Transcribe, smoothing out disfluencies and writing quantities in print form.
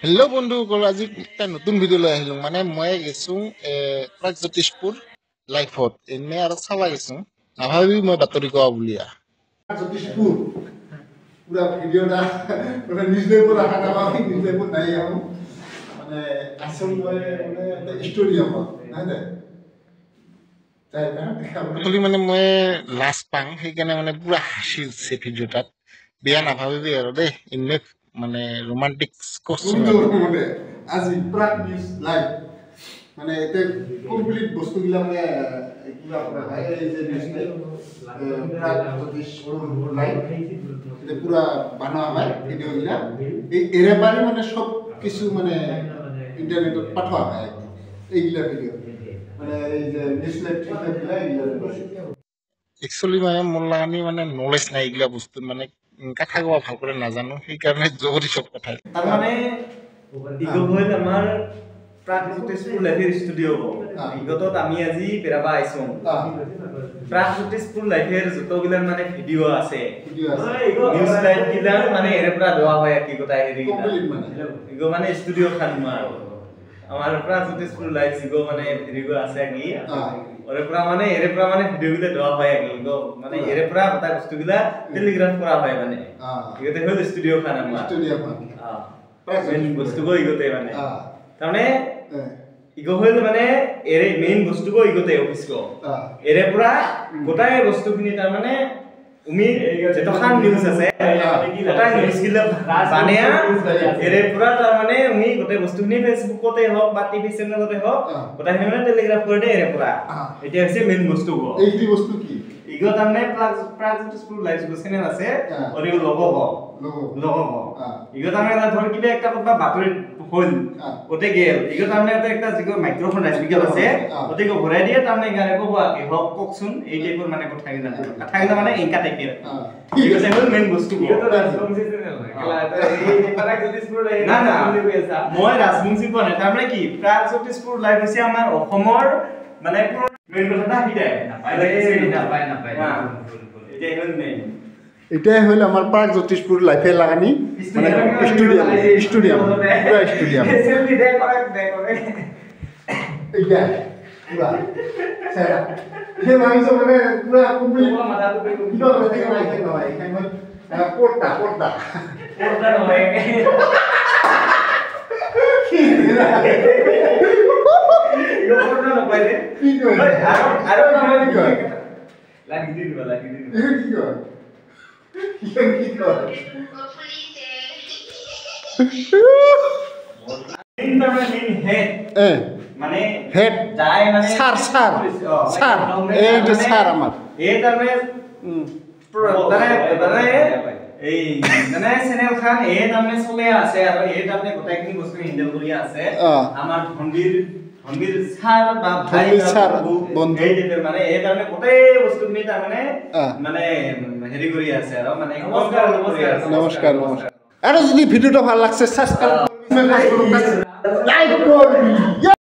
Hello' বন্ধুসকল, আজি এটা নতুন ভিডিঅ' লৈ আহিলোঁ। মানে মই গৈছোঁ প্ৰাগজ্যোতিষপুৰ লাইফত এনে আৰু চাব গৈছোঁ। নাভাবি মই বাতৰি কোৱা বুলিয়া জ্যোতিষপুৰ পুৰা ভিডিঅ'টা মানে নিউজপেপাৰ আহা নাপাবি, নিউজপেপাৰ নাই আহোঁ মানে আচল মই মানে এটা ষ্টুডিয়ামত নাই দে খালি মানে মই লাষ্ট পাং, সেইকাৰণে মানে পুৰা হাঁচি উঠছে ভিডিঅ'টাত। বেয়া নাভাবিবি আৰু দেই, এনে মানে ৰোমান্টিক মানে আজি প্ৰাগ নিউজ লাইভ মানে এতিয়া কমপ্লিট বস্তুবিলাক মানে কিবা কৰা হয়। এই যে নিউজ লাইভ এতিয়া পুৰা বনোৱা হয় ভিডিঅ'বিলাক, এই এৰে পাৰি মানে চব কিছু মানে ইণ্টাৰনেটত পঠোৱা হয় এইবিলাক ভিডিঅ' মানে এই যে নিউজ লাইভ একচুৱেলি মানে মোৰ লাগানি মানে নলেজ নাই এইগিলা বস্তুত, মানে কথা কোৱা ভাল কৰে নাজানো, সেইকাৰণে জগতি চব কথা তার মানে ইগো হইল আমার প্রাগজ্যোতিষপুর লাইফের স্টুডিও ইগোত আমি আজি বেরাবা আইছো প্রাগজ্যোতিষপুর লাইফের যতগুলা মানে ভিডিও আছে নিউজ লাইভ গিলা মানে এর পুরা দেওয়া হয় কি কথা হেরি ইগো মানে স্টুডিও খান মার আমার প্রাগজ্যোতিষপুর লাইফ ইগো মানে ভিডিও আছে কি ওরে পুরা মানে এরে পুরা মানে ভিডিও গিলা দেওয়া হয় কি ইগো মানে এরে পুরা কথা বস্তুগুলা টেলিগ্রাফ করা হয় মানে ইগোতে হল স্টুডিও খান আমার মেইন বস্তু গো ইগোতে মানে তারমানে ইগো হইল মানে এরে মেইন বস্তু গো ইগোতে অফিস গো এরে পুরা গোটাই বস্তুখিনি তার মানে উমি যেতখান নিউজ আছে গোটাই নিউজ গিলা বানিয়া এরে পুরা তার মানে উমি গোটাই বস্তুখিনি ফেসবুকতে হোক বা টিভি চ্যানেলতে হোক গোটাইখিনি মানে টেলিগ্রাফ করে দে এরে পুরা এটা হচ্ছে মেইন বস্তু গো এইটি বস্তু কি ইগো তারমানে প্রাগজ্যোতিষপুর লাইভ চ্যানেল আছে ওরে লোগো গো লোগো গো ইগো তারমানে ধর কিবা একটা বা বাতৰি হল ওতে গেল ইগো তাৰমানে একটা জিগো মাইক্ৰোফোন স্পিকাৰ আছে ওতে গো ভৰাই দিয়ে তাৰমানে গানে কব কি হক ককছুন এই টাইপৰ মানে কথা গিলা মানে ইনকা টাইপৰ ইগো হল মেইন বস্তু ইগো তো রাজবংশী চ্যানেল এই প্রাগজ্যোতিষপুর না না মই রাজবংশী কোনে তারমানে কি প্রাগজ্যোতিষপুর লাইভ হৈছে আমাৰ অসমৰ মানে মেইন কথাটা হিদায় নাপায় এটাই হল মেইন এটাই হল আমার প্রাগজ্যোতিষপুর লাইফে লাগানি মানে স্টুডিয়াম পুরা স্টুডিয়াম সেলফি দে করে এইটা পুরা সেরা হে মাইছো মানে পুরা কমপ্লিট মাথা তো কি করে থেকে নাই কেন ভাই এখানে কোটটা নয় কি দিলা ইগো কোটটা নপাইলে কি কই আর কি কই লাগি দিন কি কই কি কই মেইন হেড মানে হেড যায় মানে স্যার এই যে স্যার আমার এই তারমানে মানে এই মানে চ্যানেল খান এই তারমানে চলে আছে আর এই তারমানে গোটাইখিনি বস্তু হ্যান্ডেল কৰি আছে আমার ধন্দির স্যার বা ভাই স্যার বন্ধু এই যে মানে এই তারমানে গোটাই বস্তুখিনি তারমানে মানে হেৰি কৰি আছে আৰু মানে নমস্কাৰ আৰু যদি ভিডিওটা ভাল লাগছে সাবস্ক্ৰাইব কৰবি লাইক কৰবি